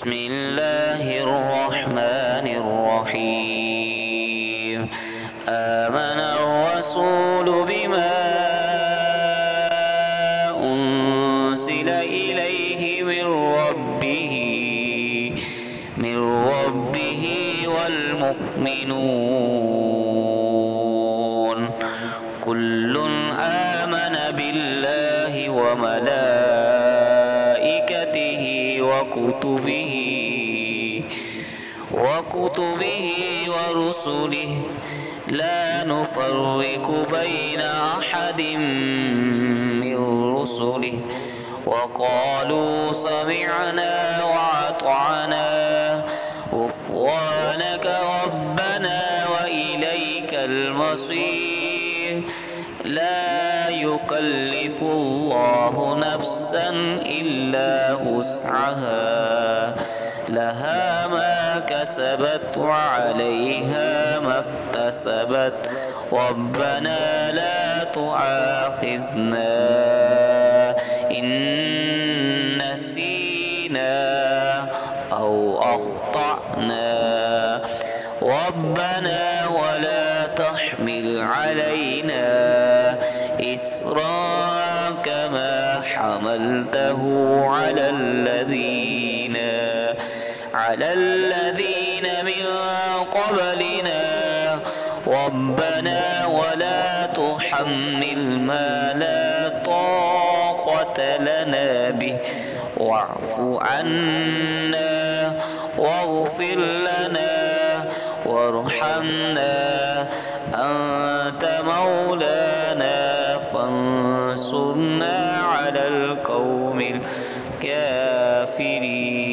بسم الله الرحمن الرحيم آمن الرسول بما أنزل إليه من ربه والمؤمنون كل آمن بالله وملائكته وكتبه ورسله لا نفرق بين أحد من رسله وقالوا سمعنا وأطعنا غفرانك ربنا وإليك المصير لا يكلف الله نفسا إلا وسعها لها ما كسبت وعليها ما اكتسبت ربنا لا تؤاخذنا إن نسينا أو أخطأنا ربنا ولا تحمل علينا إصرا كما حملته على الذين من قبلنا ربنا ولا تحمل ما لا طاقة لنا به واعف عنا واغفر لنا وارحمنا أنت مولانا فانصرنا على القوم الكافرين.